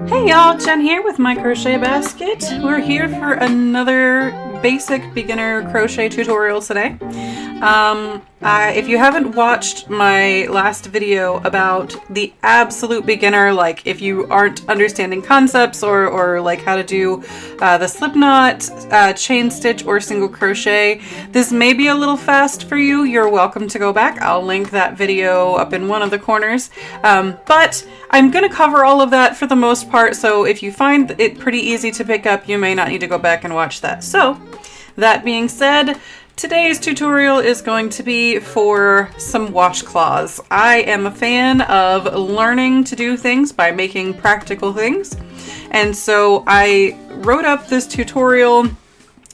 Hey y'all, Jen here with my crochet basket. We're here for another basic beginner crochet tutorial today. If you haven't watched my last video about the absolute beginner, like if you aren't understanding concepts or like how to do the slip knot, chain stitch, or single crochet, this may be a little fast for you. You're welcome to go back. I'll link that video up in one of the corners. But I'm going to cover all of that for the most part, so if you find it pretty easy to pick up, you may not need to go back and watch that. So, that being said, today's tutorial is going to be for some washcloths. I am a fan of learning to do things by making practical things, and so I wrote up this tutorial.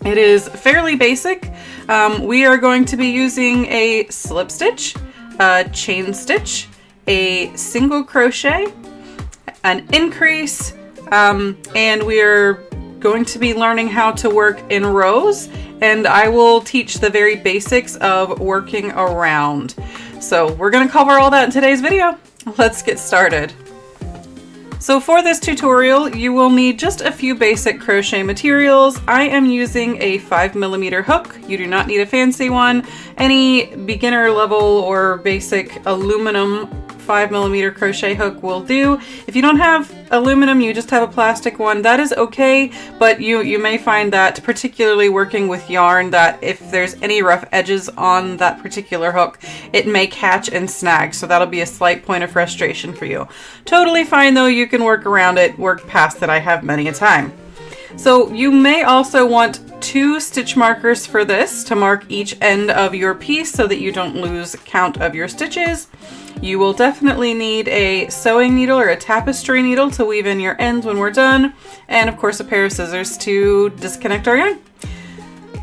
It is fairly basic. We are going to be using a slip stitch, a chain stitch, a single crochet, an increase, and we're going to be learning how to work in rows, and I will teach the very basics of working around. So we're going to cover all that in today's video. Let's get started. So for this tutorial, you will need just a few basic crochet materials. I am using a 5mm hook. You do not need a fancy one. Any beginner level or basic aluminum 5mm crochet hook will do. If you don't have aluminum, you just have a plastic one, that is okay, but you may find that, particularly working with yarn, that if there's any rough edges on that particular hook, it may catch and snag, so that'll be a slight point of frustration for you. Totally fine though, you can work around it, work past it. I have many a time. So you may also want 2 stitch markers for this to mark each end of your piece so that you don't lose count of your stitches. You will definitely need a sewing needle or a tapestry needle to weave in your ends when we're done, and of course a pair of scissors to disconnect our yarn.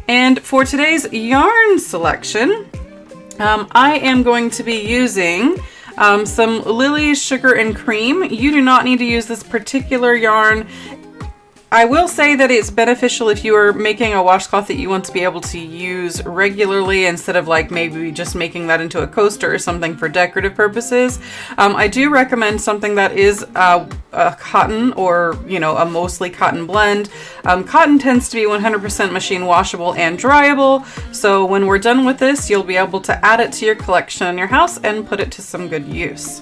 And for today's yarn selection, I am going to be using some Lily's Sugar and Cream. You do not need to use this particular yarn. I will say that it's beneficial if you are making a washcloth that you want to be able to use regularly instead of like maybe just making that into a coaster or something for decorative purposes. I do recommend something that is a cotton or, you know, a mostly cotton blend. Cotton tends to be 100% machine washable and dryable, so when we're done with this, you'll be able to add it to your collection in your house and put it to some good use.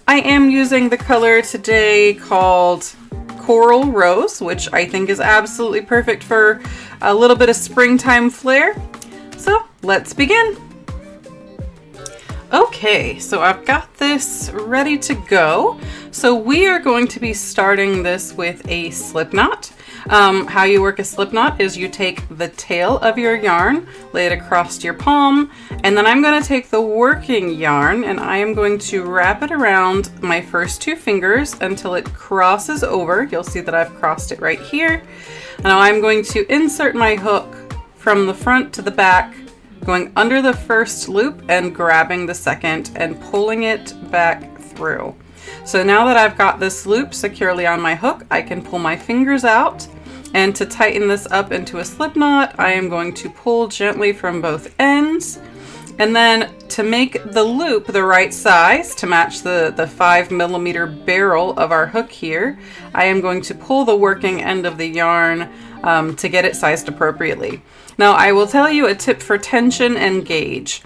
I am using the color today called Coral Rose, which I think is absolutely perfect for a little bit of springtime flair. So let's begin. Okay, so I've got this ready to go. So we are going to be starting this with a slip knot. How you work a slip knot is you take the tail of your yarn, lay it across your palm, and then I'm going to take the working yarn and I am going to wrap it around my first 2 fingers until it crosses over. You'll see that I've crossed it right here. Now I'm going to insert my hook from the front to the back, going under the first loop and grabbing the second and pulling it back through. So now that I've got this loop securely on my hook, I can pull my fingers out, and to tighten this up into a slip knot, I am going to pull gently from both ends. And then to make the loop the right size to match the 5mm barrel of our hook here, I am going to pull the working end of the yarn to get it sized appropriately. Now I will tell you a tip for tension and gauge.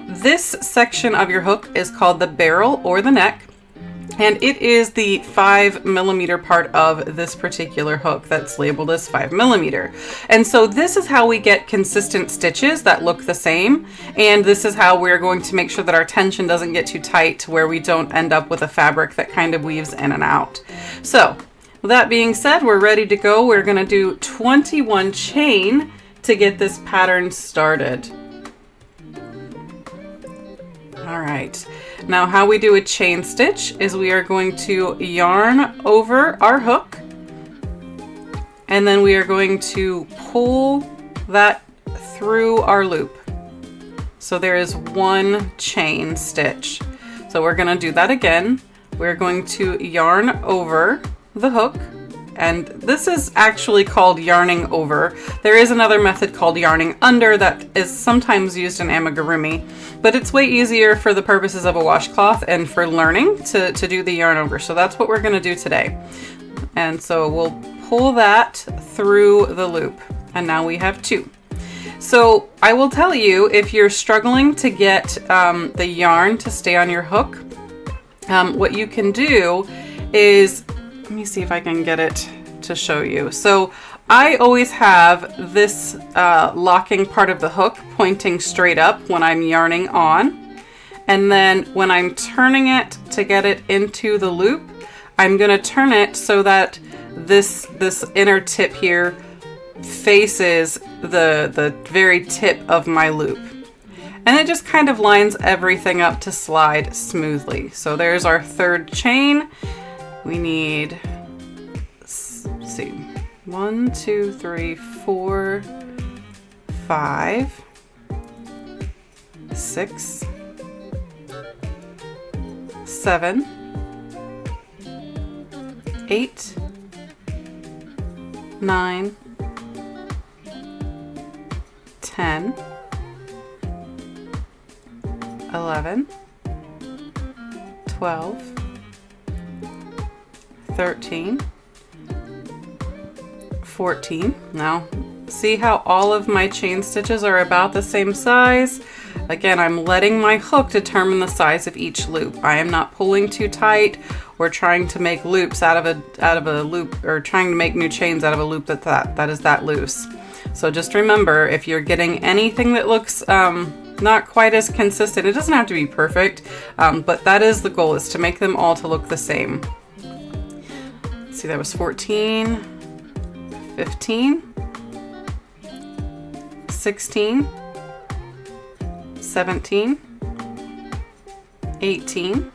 This section of your hook is called the barrel or the neck, and it is the 5mm part of this particular hook that's labeled as 5mm. And so this is how we get consistent stitches that look the same, and this is how we're going to make sure that our tension doesn't get too tight to where we don't end up with a fabric that kind of weaves in and out. So with that being said, we're ready to go. We're going to do 21 chain to get this pattern started. All right. Now how we do a chain stitch is we are going to yarn over our hook, and then we are going to pull that through our loop. So there is 1 chain stitch. So we're going to do that again. We're going to yarn over the hook, and this is actually called yarning over. There is another method called yarning under that is sometimes used in amigurumi, but it's way easier for the purposes of a washcloth and for learning to do the yarn over. So that's what we're going to do today. And so we'll pull that through the loop. And now we have 2. So I will tell you, if you're struggling to get the yarn to stay on your hook, what you can do is, let me see if I can get it to show you. So I always have this locking part of the hook pointing straight up when I'm yarning on. And then when I'm turning it to get it into the loop, I'm gonna turn it so that this inner tip here faces the very tip of my loop. And it just kind of lines everything up to slide smoothly. So there's our 3rd chain. We need, let's see, 1, 2, 3, 4, 5, 6, 7, 8, 9, 10, 11, 12, 13, 14. Now, see how all of my chain stitches are about the same size? Again, I'm letting my hook determine the size of each loop. I am not pulling too tight or trying to make loops out of a loop, or trying to make new chains out of a loop that is that loose. So just remember, if you're getting anything that looks not quite as consistent, it doesn't have to be perfect, but that is the goal, is to make them all to look the same. Let's see, that was 14, 15, 16, 17, 18,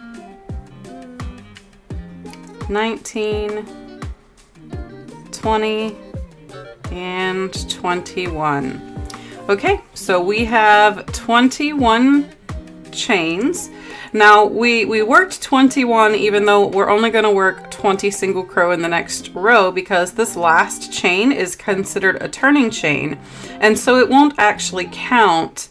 19, 20, and 21. Okay, so we have 21 chains. Now we worked 21 even though we're only going to work 20 single crow in the next row, because this last chain is considered a turning chain, and so it won't actually count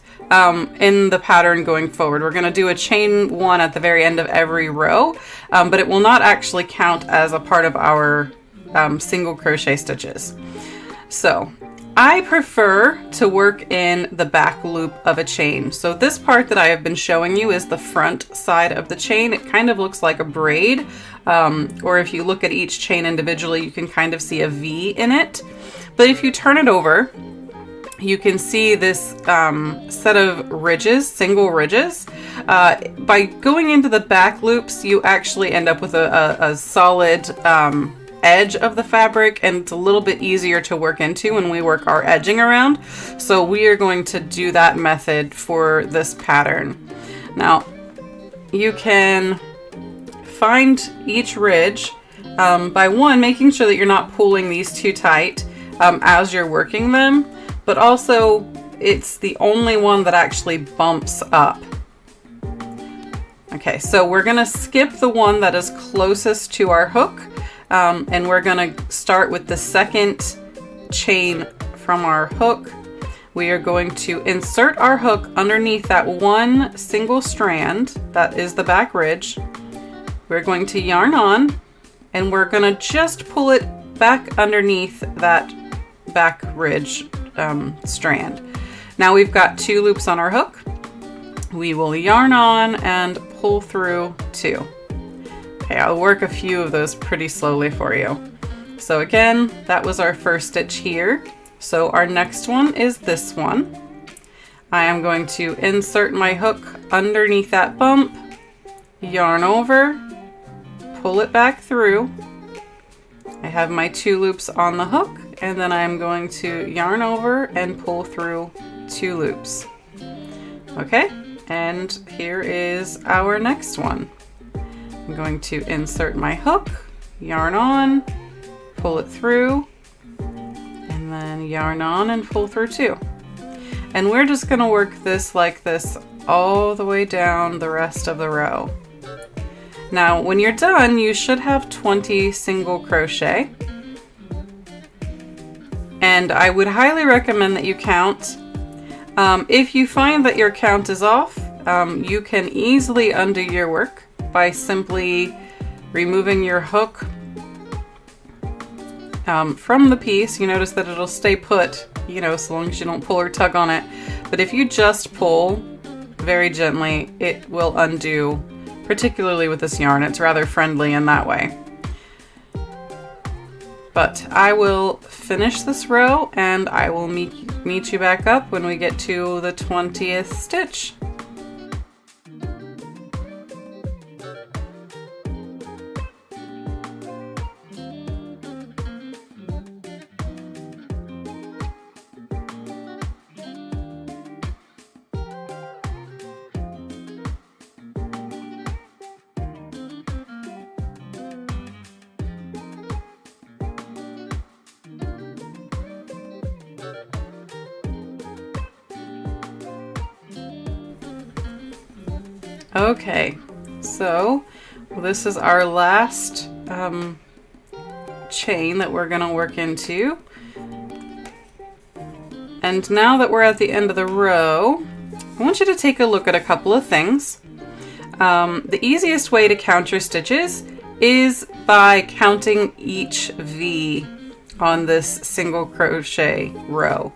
in the pattern going forward. We're going to do a chain 1 at the very end of every row, but it will not actually count as a part of our single crochet stitches. So I prefer to work in the back loop of a chain. So this part that I have been showing you is the front side of the chain. It kind of looks like a braid, or if you look at each chain individually, you can kind of see a V in it. But if you turn it over, you can see this set of ridges, single ridges. By going into the back loops, you actually end up with a solid edge of the fabric, and it's a little bit easier to work into when we work our edging around. So we are going to do that method for this pattern. Now, you can find each ridge by making sure that you're not pulling these too tight as you're working them, but also it's the only one that actually bumps up. Okay, so we're gonna skip the one that is closest to our hook, and we're gonna start with the second chain from our hook. We are going to insert our hook underneath that one single strand that is the back ridge. We're going to yarn on, and we're gonna just pull it back underneath that back ridge strand. Now we've got 2 loops on our hook. We will yarn on and pull through 2. Okay, I'll work a few of those pretty slowly for you. So again, that was our first stitch here. So our next one is this one. I am going to insert my hook underneath that bump, yarn over, pull it back through. I have my 2 loops on the hook, and then I'm going to yarn over and pull through 2 loops. Okay, and here is our next one. I'm going to insert my hook, yarn on, pull it through, and then yarn on and pull through 2. And we're just going to work this like this all the way down the rest of the row. Now, when you're done, you should have 20 single crochet. And I would highly recommend that you count. If you find that your count is off, you can easily undo your work by simply removing your hook from the piece. You notice that it'll stay put, you know, so long as you don't pull or tug on it. But if you just pull very gently, it will undo, particularly with this yarn. It's rather friendly in that way. But I will finish this row and I will meet you back up when we get to the 20th stitch. Okay, so this is our last chain that we're gonna work into. And now that we're at the end of the row, I want you to take a look at a couple of things. The easiest way to count your stitches is by counting each V on this single crochet row.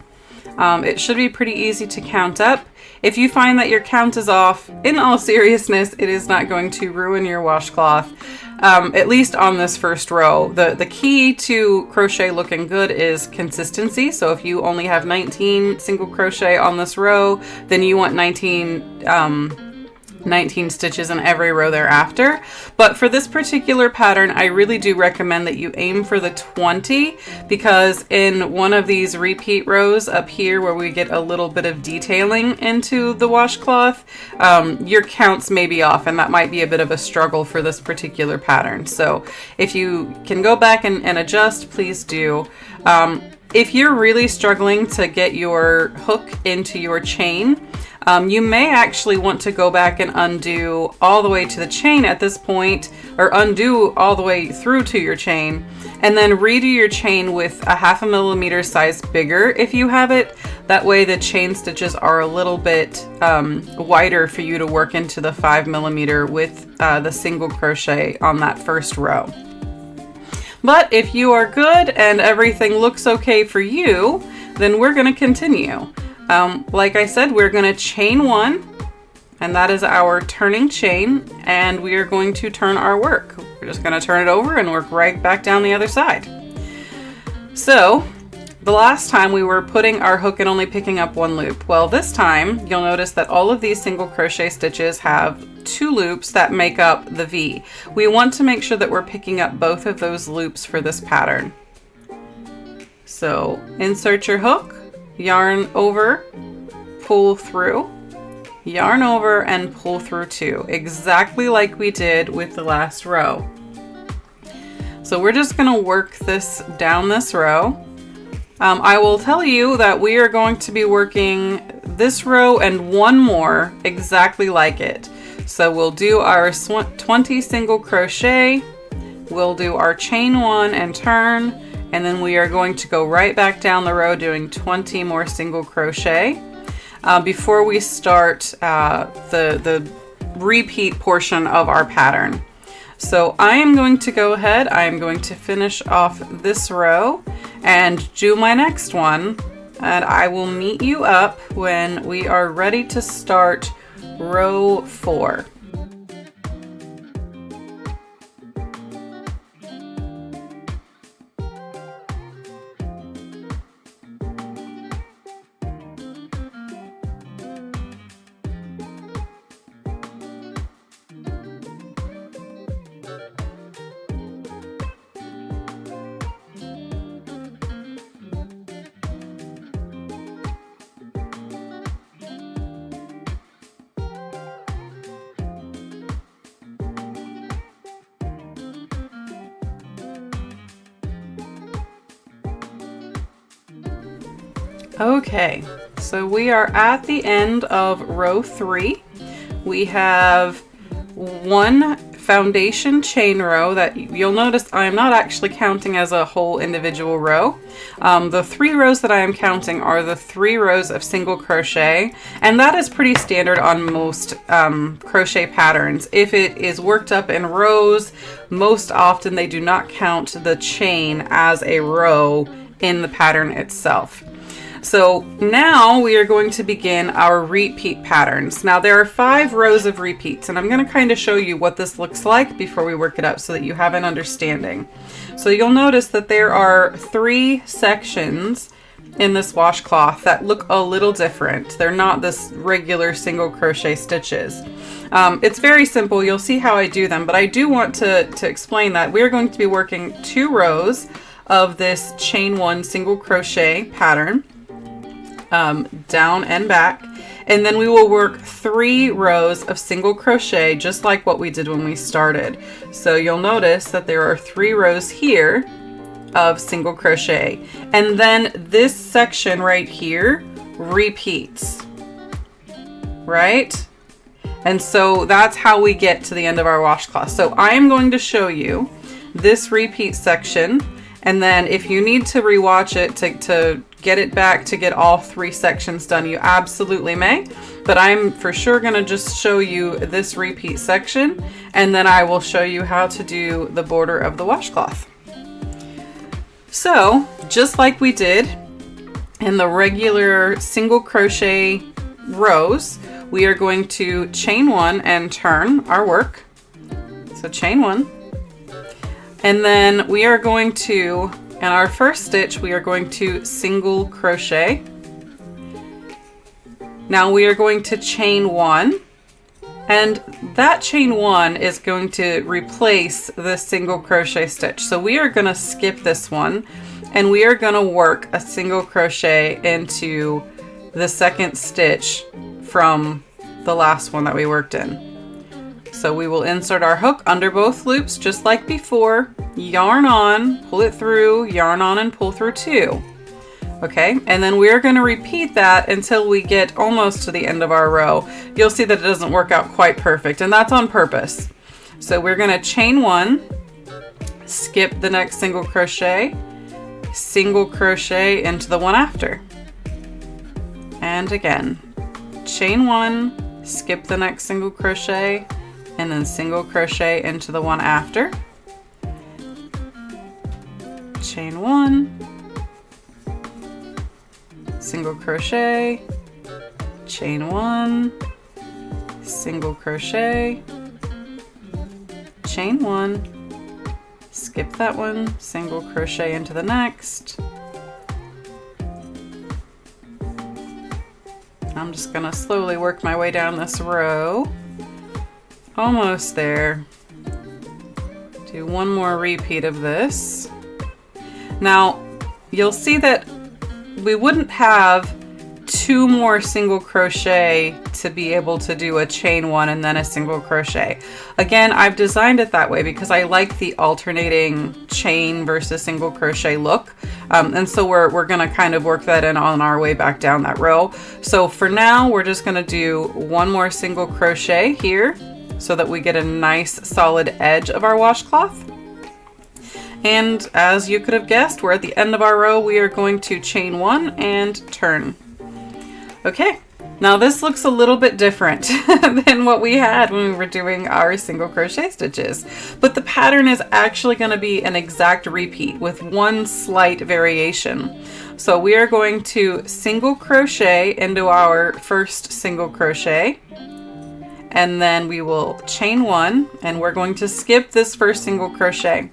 It should be pretty easy to count up. If you find that your count is off, in all seriousness, it is not going to ruin your washcloth, at least on this first row. The key to crochet looking good is consistency. So if you only have 19 single crochet on this row, then you want 19 stitches in every row thereafter. But for this particular pattern, I really do recommend that you aim for the 20, because in one of these repeat rows up here where we get a little bit of detailing into the washcloth, your counts may be off, and that might be a bit of a struggle for this particular pattern. So if you can go back and adjust, please do. If you're really struggling to get your hook into your chain, you may actually want to go back and undo all the way to the chain at this point, or undo all the way through to your chain, and then redo your chain with a 0.5 millimeter size bigger if you have it. That way the chain stitches are a little bit wider for you to work into the 5 millimeter with the single crochet on that first row. But if you are good and everything looks okay for you, then we're going to continue. Like I said, we're going to chain one, and that is our turning chain, and we are going to turn our work. We're just going to turn it over and work right back down the other side. So the last time we were putting our hook and only picking up one loop. Well, this time you'll notice that all of these single crochet stitches have 2 loops that make up the V. We want to make sure that we're picking up both of those loops for this pattern. So insert your hook, yarn over, pull through, yarn over, and pull through 2, exactly like we did with the last row. So we're just going to work this down this row. I will tell you that we are going to be working this row and one more exactly like it. So we'll do our 20 single crochet, we'll do our chain 1 and turn, and then we are going to go right back down the row doing 20 more single crochet before we start the repeat portion of our pattern. So I am going to go ahead, I am going to finish off this row and do my next one, and I will meet you up when we are ready to start row 4. Okay, so we are at the end of row 3. We have one foundation chain row that you'll notice I'm not actually counting as a whole individual row. The 3 rows that I am counting are the 3 rows of single crochet, and that is pretty standard on most crochet patterns. If it is worked up in rows, most often they do not count the chain as a row in the pattern itself. So now we are going to begin our repeat patterns. Now there are 5 rows of repeats, and I'm going to kind of show you what this looks like before we work it up so that you have an understanding. So you'll notice that there are 3 sections in this washcloth that look a little different. They're not this regular single crochet stitches. It's very simple. You'll see how I do them, but I do want to explain that we're going to be working 2 rows of this chain 1 single crochet pattern. Down and back, and then we will work 3 rows of single crochet just like what we did when we started. So you'll notice that there are 3 rows here of single crochet, and then this section right here repeats, right? And so that's how we get to the end of our washcloth. So I am going to show you this repeat section, and then if you need to rewatch it to get it back to get all 3 sections done, you absolutely may, but I'm for sure going to just show you this repeat section, and then I will show you how to do the border of the washcloth. So just like we did in the regular single crochet rows, we are going to chain 1 and turn our work. So chain 1, and then we are going to, in our first stitch, we are going to single crochet. Now we are going to chain 1, and that chain 1 is going to replace the single crochet stitch. So we are going to skip this one, and we are going to work a single crochet into the second stitch from the last one that we worked in. So we will insert our hook under both loops just like before, yarn on, pull it through, yarn on and pull through 2. Okay, and then we're going to repeat that until we get almost to the end of our row. You'll see that it doesn't work out quite perfect, and that's on purpose. So we're going to chain 1, skip the next single crochet into the one after. And again, chain 1, skip the next single crochet, and then single crochet into the one after. Chain 1, single crochet, chain 1, single crochet, chain 1, skip that one, single crochet into the next. I'm just gonna slowly work my way down this row. Almost there. Do one more repeat of this. Now, you'll see that we wouldn't have 2 more single crochet to be able to do a chain 1 and then a single crochet. Again, I've designed it that way because I like the alternating chain versus single crochet look. And so we're gonna kind of work that in on our way back down that row. So for now, we're just gonna do 1 more single crochet here so that we get a nice solid edge of our washcloth. And as you could have guessed, we're at the end of our row. We are going to chain 1 and turn. Okay, now this looks a little bit different than what we had when we were doing our single crochet stitches, but the pattern is actually going to be an exact repeat with 1 slight variation. So we are going to single crochet into our first single crochet, and then we will chain 1, and we're going to skip this first single crochet.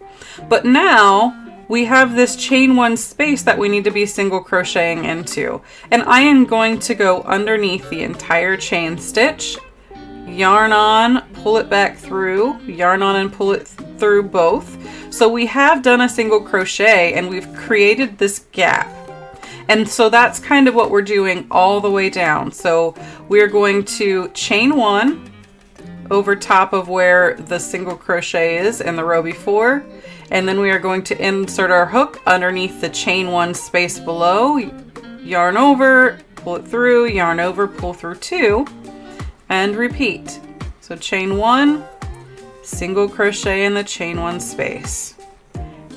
But now we have this chain 1 space that we need to be single crocheting into, and I am going to go underneath the entire chain stitch, yarn on, pull it back through, yarn on and pull it through both. So we have done a single crochet and we've created this gap. And so that's kind of what we're doing all the way down. So we're going to chain 1 over top of where the single crochet is in the row before, and then we are going to insert our hook underneath the chain 1 space below, yarn over, pull it through, yarn over, pull through 2, and repeat. So chain 1, single crochet in the chain 1 space,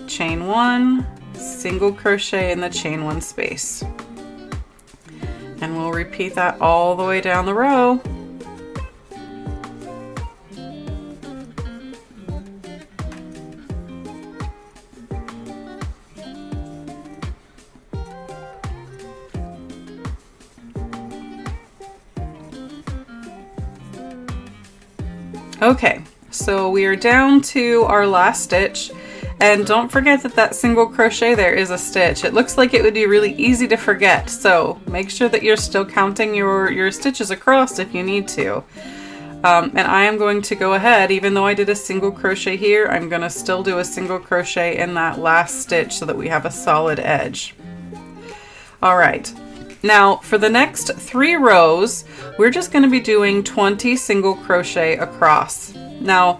chain 1, single crochet in the chain 1 space. And we'll repeat that all the way down the row. Okay, so we are down to our last stitch, and don't forget that that single crochet there is a stitch. It looks like it would be really easy to forget, so make sure that you're still counting your stitches across if you need to. And I am going to go ahead, even though I did a single crochet here, I'm going to still do a single crochet in that last stitch so that we have a solid edge. All right. Now for the next 3 rows, we're just going to be doing 20 single crochet across. Now,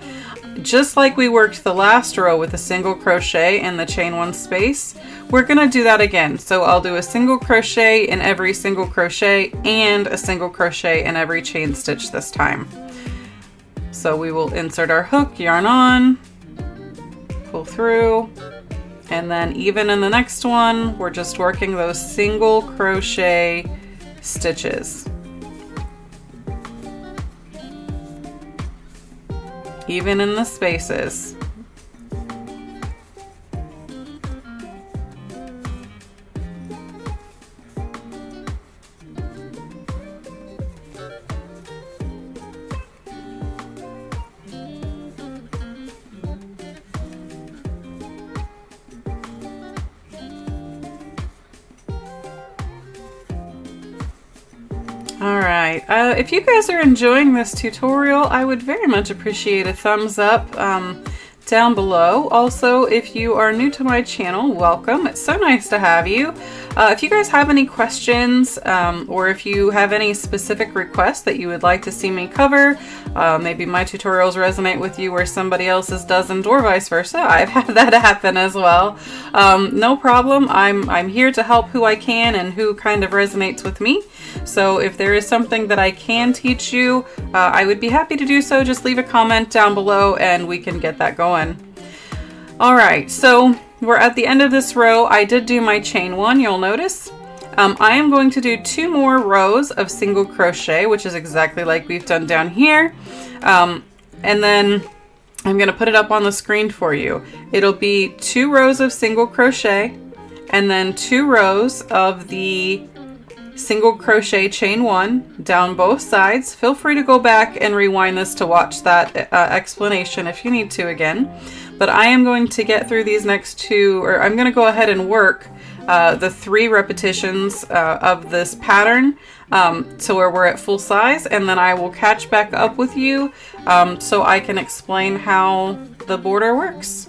just like we worked the last row with a single crochet in the chain 1 space, we're going to do that again. So I'll do a single crochet in every single crochet and a single crochet in every chain stitch this time. So we will insert our hook, yarn on, pull through, and then even in the next one, we're just working those single crochet stitches. Even in the spaces. Alright, if you guys are enjoying this tutorial, I would very much appreciate a thumbs up down below. Also, if you are new to my channel, welcome. It's so nice to have you. If you guys have any questions or if you have any specific requests that you would like to see me cover, maybe my tutorials resonate with you where somebody else's doesn't, or vice versa. I've had that happen as well. No problem. I'm here to help who I can and who kind of resonates with me. So if there is something that I can teach you, I would be happy to do so. Just leave a comment down below and we can get that going. All right, so we're at the end of this row. I did do my chain 1, you'll notice. I am going to do 2 more rows of single crochet, which is exactly like we've done down here. And then I'm going to put it up on the screen for you. It'll be 2 rows of single crochet and then 2 rows of the single crochet chain 1 down both sides. Feel free to go back and rewind this to watch that explanation if you need to again. But I am going to get through these next 2, or I'm going to go ahead and work the 3 repetitions of this pattern to where we're at full size, and then I will catch back up with you so I can explain how the border works.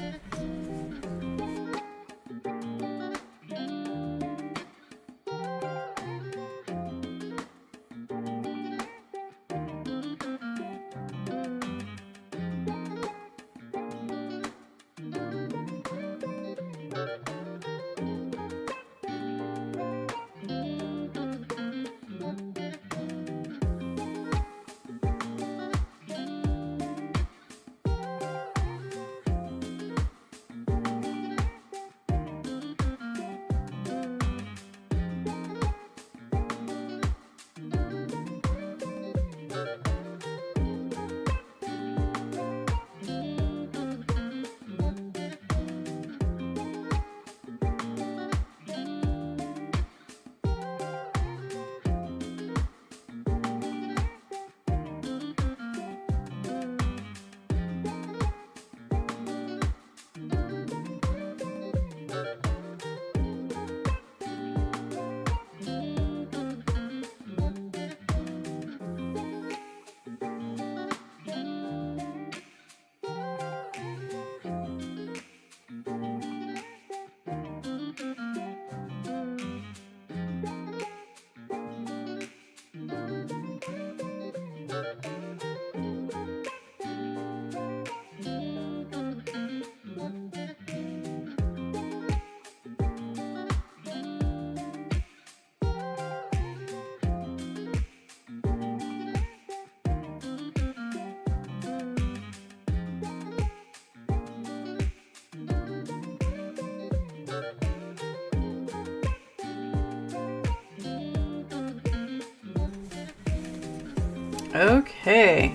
Okay,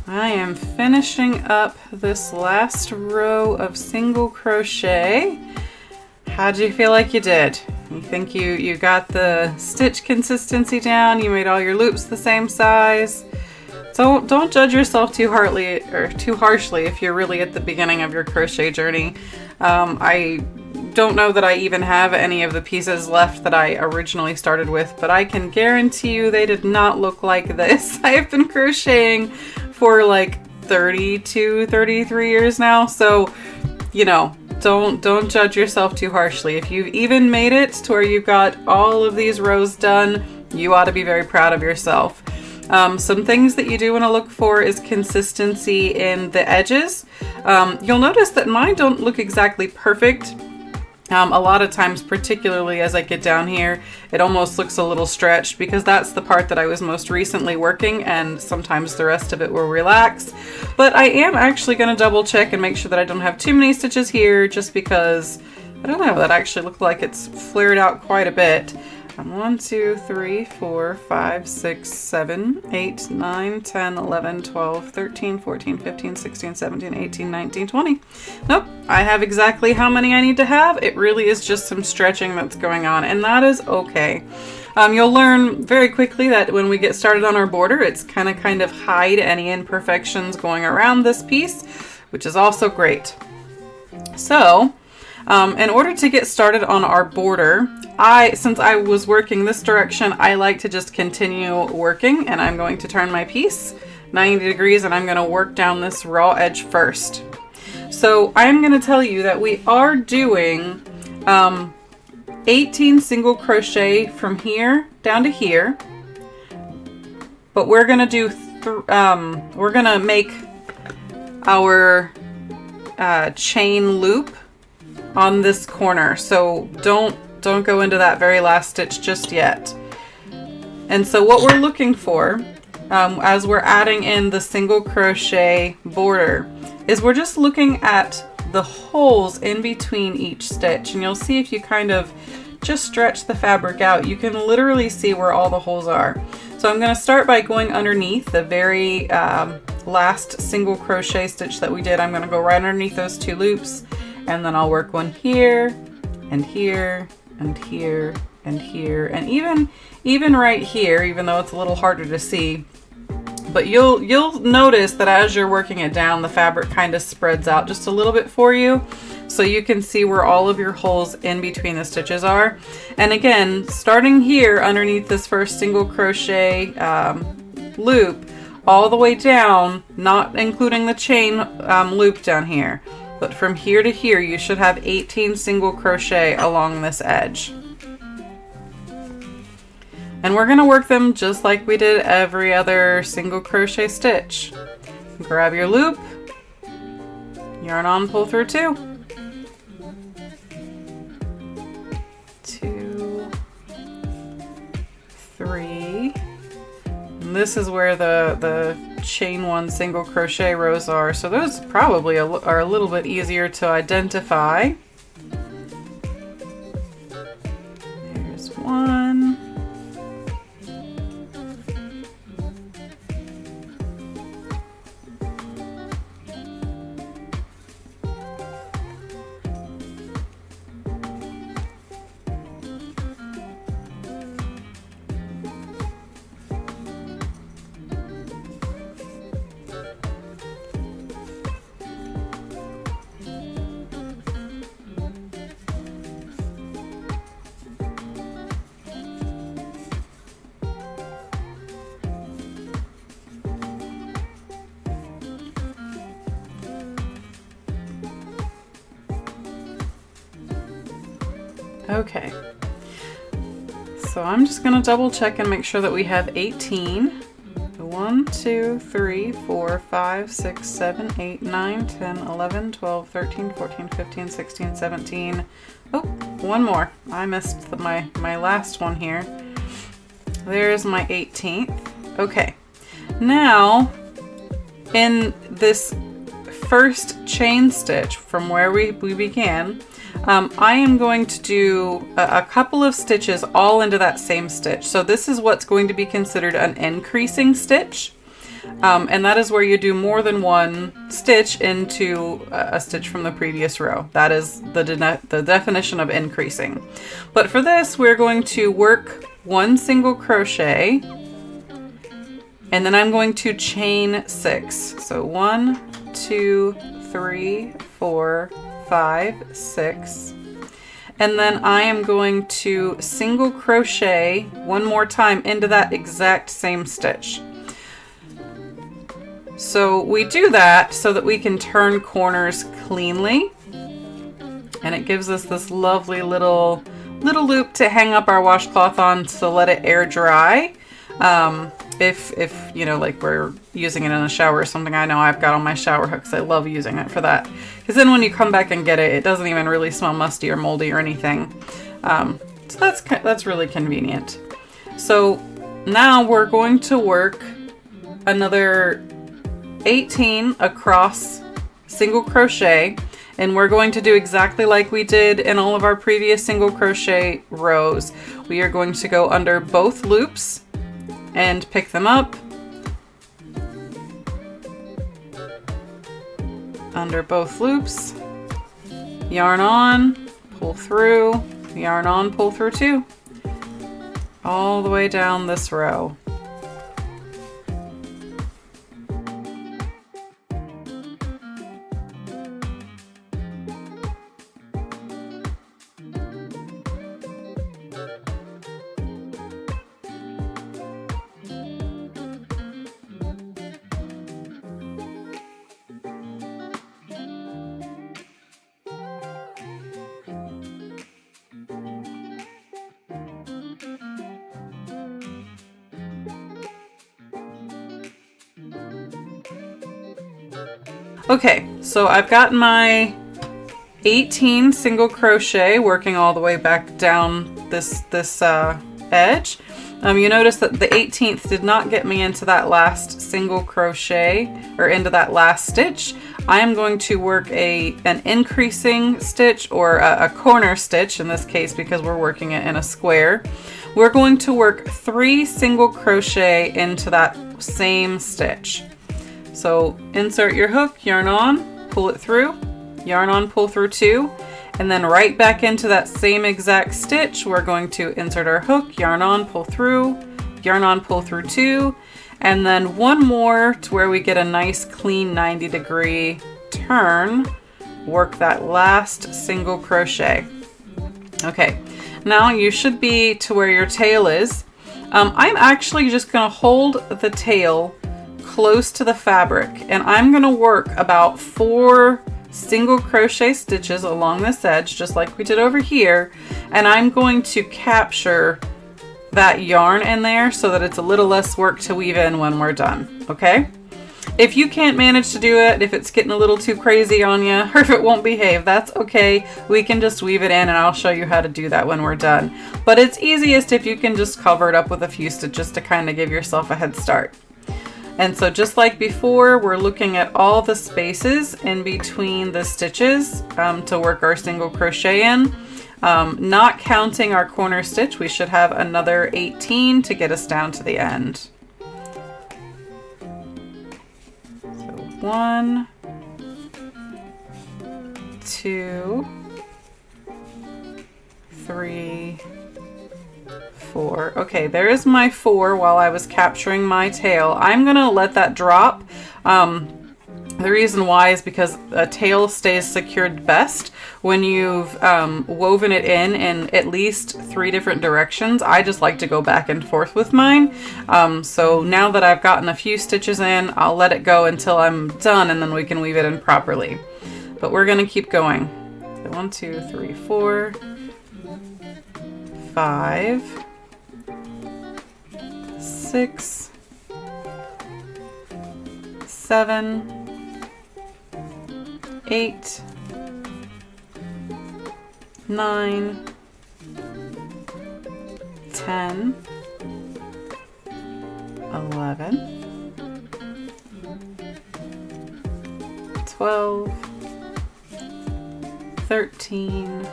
I am finishing up this last row of single crochet. How do you feel like you did? You think you got the stitch consistency down? You made all your loops the same size? So don't judge yourself too harshly if you're really at the beginning of your crochet journey. I don't know that I even have any of the pieces left that I originally started with, but I can guarantee you they did not look like this. I have been crocheting for like 32, 33 years now, so you know, don't judge yourself too harshly. If you've even made it to where you've got all of these rows done, you ought to be very proud of yourself. Some things that you do want to look for is consistency in the edges. You'll notice that mine don't look exactly perfect. A lot of times, particularly as I get down here, it almost looks a little stretched because that's the part that I was most recently working, and sometimes the rest of it will relax. But I am actually going to double check and make sure that I don't have too many stitches here, just because, I don't know, that actually looked like it's flared out quite a bit. 1, 2, 3, 4, 5, 6, 7, 8, 9, 10, 11, 12, 13, 14, 15, 16, 17, 18, 19, 20. Nope, I have exactly how many I need to have. It really is just some stretching that's going on, and that is okay. You'll learn very quickly that when we get started on our border, it's kind of hide any imperfections going around this piece, which is also great. So, in order to get started on our border, since I was working this direction, I like to just continue working, and I'm going to turn my piece 90 degrees and I'm going to work down this raw edge first. So I'm going to tell you that we are doing 18 single crochet from here down to here, but we're going to do we're going to make our chain loop on this corner, so don't go into that very last stitch just yet. And so what we're looking for as we're adding in the single crochet border is we're just looking at the holes in between each stitch, and you'll see if you kind of just stretch the fabric out, you can literally see where all the holes are. So I'm going to start by going underneath the very last single crochet stitch that we did. I'm going to go right underneath those 2 loops, and then I'll work one here and here and here and here, and even right here, even though it's a little harder to see. But you'll notice that as you're working it down, the fabric kind of spreads out just a little bit for you, so you can see where all of your holes in between the stitches are. And again, starting here underneath this first single crochet loop, all the way down, not including the chain loop down here, but from here to here, you should have 18 single crochet along this edge. And we're going to work them just like we did every other single crochet stitch. Grab your loop, yarn on, pull through 2. 2, 3. And this is where the chain 1 single crochet rows are, so those probably are a little bit easier to identify. There's 1. Okay, so I'm just going to double check and make sure that we have 18. 1, 2, 3, 4, 5, 6, 7, 8, 9, 10, 11, 12, 13, 14, 15, 16, 17. Oh, one more. I missed my last one here. There's my 18th. Okay, now in this first chain stitch from where we began, I am going to do a couple of stitches all into that same stitch. So this is what's going to be considered an increasing stitch. And that is where you do more than one stitch into a stitch from the previous row. That is the definition of increasing. But for this, we're going to work one single crochet, and then I'm going to chain 6. So 1, 2, 3, 4, 5, 6. And then I am going to single crochet one more time into that exact same stitch. So we do that so that we can turn corners cleanly, and it gives us this lovely little loop to hang up our washcloth on to let it air dry. If you know, like we're using it in the shower or something. I know I've got on my shower hooks. I love using it for that, because then when you come back and get it, it doesn't even really smell musty or moldy or anything. So that's really convenient. So now we're going to work another 18 across single crochet, and we're going to do exactly like we did in all of our previous single crochet rows. We are going to go under both loops and pick them up, under both loops, yarn on, pull through, yarn on, pull through 2, all the way down this row. Okay, so I've got my 18 single crochet working all the way back down this edge. You notice that the 18th did not get me into that last single crochet or into that last stitch. I am going to work an increasing stitch, or a corner stitch in this case, because we're working it in a square. We're going to work 3 single crochet into that same stitch. So insert your hook, yarn on, pull it through, yarn on, pull through 2, and then right back into that same exact stitch, we're going to insert our hook, yarn on, pull through, yarn on, pull through 2, and then one more to where we get a nice clean 90-degree turn, work that last single crochet. Okay, now you should be to where your tail is. I'm actually just going to hold the tail close to the fabric, and I'm going to work about 4 single crochet stitches along this edge, just like we did over here, and I'm going to capture that yarn in there so that it's a little less work to weave in when we're done. Okay, if you can't manage to do it, if it's getting a little too crazy on you, or if it won't behave, that's okay. We can just weave it in, and I'll show you how to do that when we're done. But it's easiest if you can just cover it up with a few stitches to kind of give yourself a head start. And so just like before, we're looking at all the spaces in between the stitches to work our single crochet in. Not counting our corner stitch, we should have another 18 to get us down to the end. So 1, 2, 3, 4. Okay, there is my 4 while I was capturing my tail. I'm gonna let that drop. The reason why is because a tail stays secured best when you've woven it in at least 3 different directions. I just like to go back and forth with mine. So now that I've gotten a few stitches in, I'll let it go until I'm done, and then we can weave it in properly. But we're gonna keep going. So 1, 2, 3, 4, 5, 6, 7, 8, 9, 10, 11, 12, 13,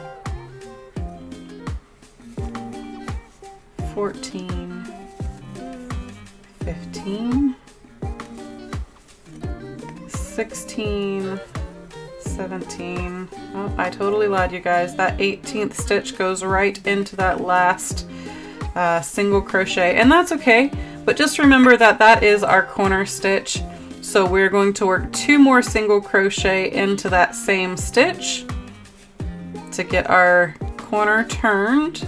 14, 15, 16, 17. Oh, I totally lied, you guys. That 18th stitch goes right into that last single crochet, and that's okay. But just remember that that is our corner stitch. So we're going to work 2 more single crochet into that same stitch to get our corner turned.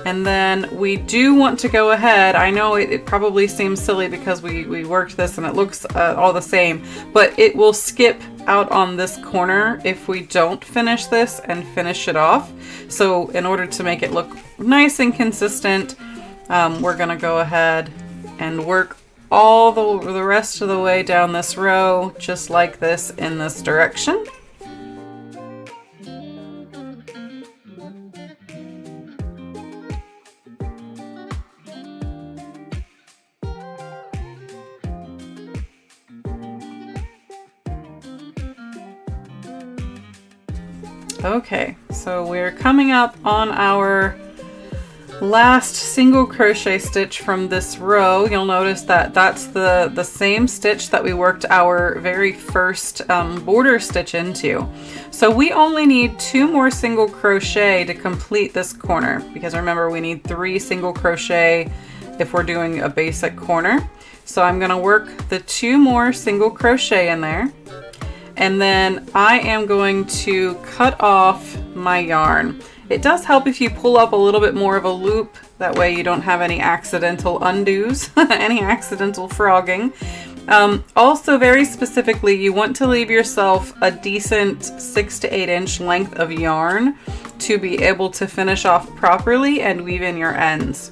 And then we do want to go ahead. I know it probably seems silly because we worked this and it looks all the same, but it will skip out on this corner if we don't finish this and finish it off. So in order to make it look nice and consistent, we're gonna go ahead and work all the rest of the way down this row, just like this in this direction. Okay, so we're coming up on our last single crochet stitch from this row. You'll notice that that's the same stitch that we worked our very first border stitch into. So we only need 2 more single crochet to complete this corner, because remember we need 3 single crochet if we're doing a basic corner. So I'm gonna work the 2 more single crochet in there. And then I am going to cut off my yarn. It does help if you pull up a little bit more of a loop. That way you don't have any accidental undos, any accidental frogging. Also, very specifically, you want to leave yourself a decent 6 to 8 inch length of yarn to be able to finish off properly and weave in your ends.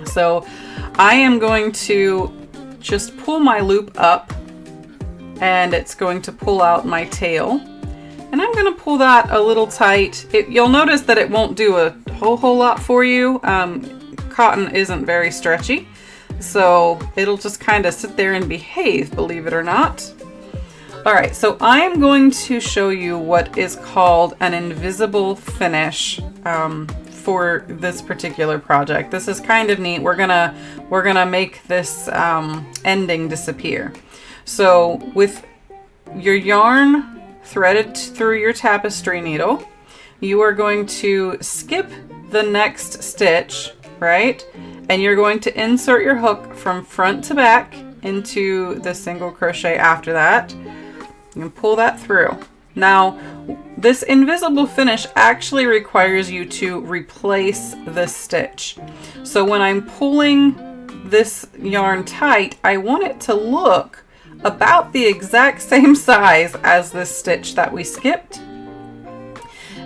So I am going to just pull my loop up, and it's going to pull out my tail. And I'm going to pull that a little tight. You'll notice that it won't do a whole lot for you. Cotton isn't very stretchy, so it'll just kind of sit there and behave, believe it or not. All right, so I am going to show you what is called an invisible finish for this particular project. This is kind of neat. We're gonna make this ending disappear. So with your yarn threaded through your tapestry needle, you are going to skip the next stitch, right? And you're going to insert your hook from front to back into the single crochet after that. You can pull that through. Now, this invisible finish actually requires you to replace this stitch. So when I'm pulling this yarn tight, I want it to look about the exact same size as this stitch that we skipped.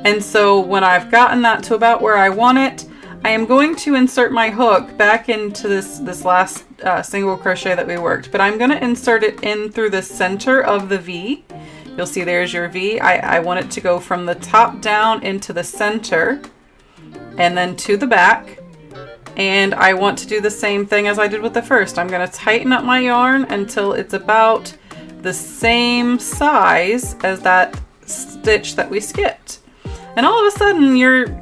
And so when I've gotten that to about where I want it, I am going to insert my hook back into this last single crochet that we worked, but I'm going to insert it in through the center of the V. You'll see there's your V. I want it to go from the top down into the center and then to the back. And I want to do the same thing as I did with the first. I'm going to tighten up my yarn until it's about the same size as that stitch that we skipped. And all of a sudden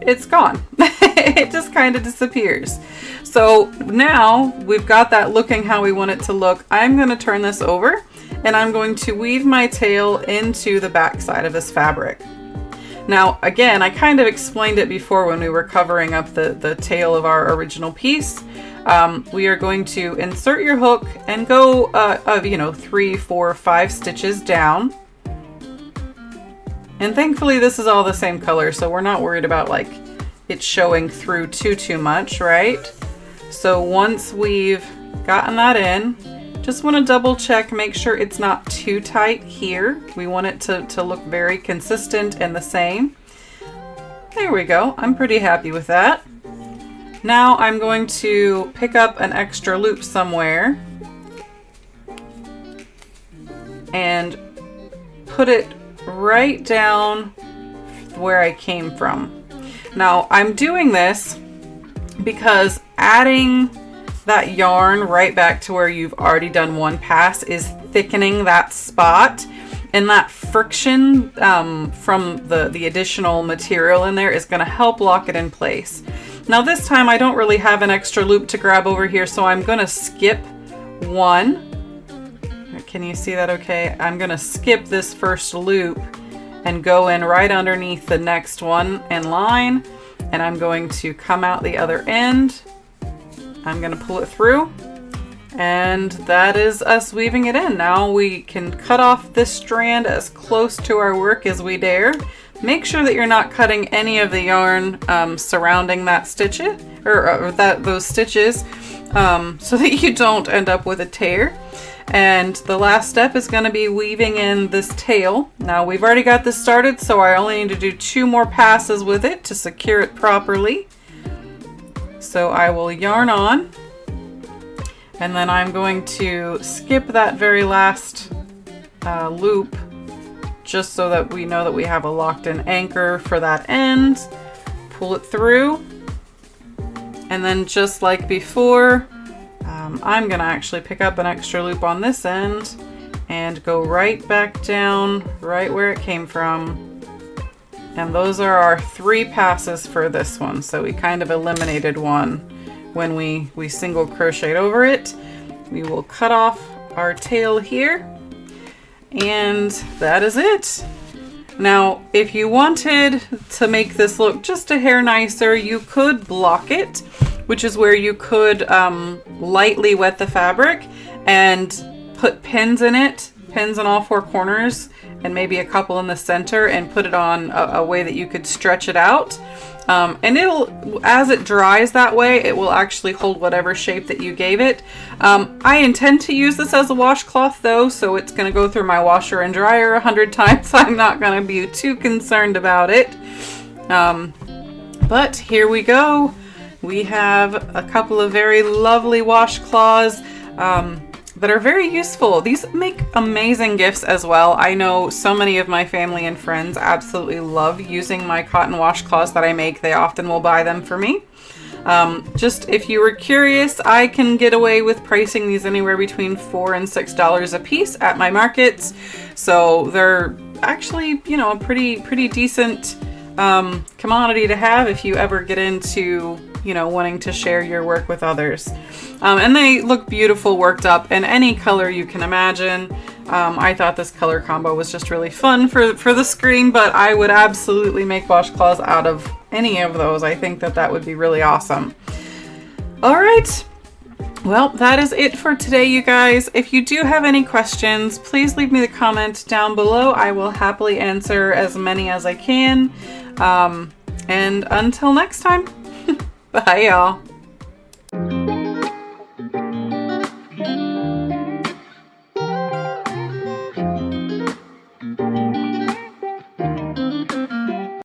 it's gone. It just kind of disappears. So now we've got that looking how we want it to look. I'm going to turn this over and I'm going to weave my tail into the back side of this fabric. Now, again, I kind of explained it before when we were covering up the tail of our original piece. We are going to insert your hook and go, 3, 4, 5 stitches down. And thankfully this is all the same color, so we're not worried about like it showing through too much, right? So once we've gotten that in, just want to double check, make sure it's not too tight here. We want it to look very consistent and the same. There we go. I'm pretty happy with that. Now I'm going to pick up an extra loop somewhere and put it right down where I came from. Now I'm doing this because adding that yarn right back to where you've already done one pass is thickening that spot, and that friction from the additional material in there is going to help lock it in place. Now this time I don't really have an extra loop to grab over here, so I'm going to skip one. Can you see that okay? I'm gonna skip this first loop and go in right underneath the next one in line, and I'm going to come out the other end. I'm gonna pull it through, and that is us weaving it in. Now we can cut off this strand as close to our work as we dare. Make sure that you're not cutting any of the yarn surrounding that stitch or those stitches, so that you don't end up with a tear. And the last step is going to be weaving in this tail. Now we've already got this started, so I only need to do 2 more passes with it to secure it properly. So I will yarn on, and then I'm going to skip that very last loop, just so that we know that we have a locked in anchor for that end. Pull it through, and then just like before, I'm gonna actually pick up an extra loop on this end and go right back down right where it came from. And those are our 3 passes for this one. So we kind of eliminated one when we single crocheted over it. We will cut off our tail here, and that is it. Now, if you wanted to make this look just a hair nicer, you could block it, which is where you could lightly wet the fabric and put pins in it, pins on all 4 corners, and maybe a couple in the center, and put it on a way that you could stretch it out. And it'll, as it dries that way, it will actually hold whatever shape that you gave it. I intend to use this as a washcloth though, so it's going to go through my washer and dryer 100 times. I'm not going to be too concerned about it. But here we go. We have a couple of very lovely washcloths that are very useful. These make amazing gifts as well. I know so many of my family and friends absolutely love using my cotton washcloths that I make. They often will buy them for me. Just if you were curious, I can get away with pricing these anywhere between $4 and $6 a piece at my markets. So they're actually, you know, a pretty decent commodity to have if you ever get into, you know, wanting to share your work with others. And they look beautiful worked up in any color you can imagine. I thought this color combo was just really fun for the screen, but I would absolutely make washcloths out of any of those. I think that would be really awesome. All right. Well, that is it for today, you guys. If you do have any questions, please leave me the comment down below. I will happily answer as many as I can. And until next time, bye y'all.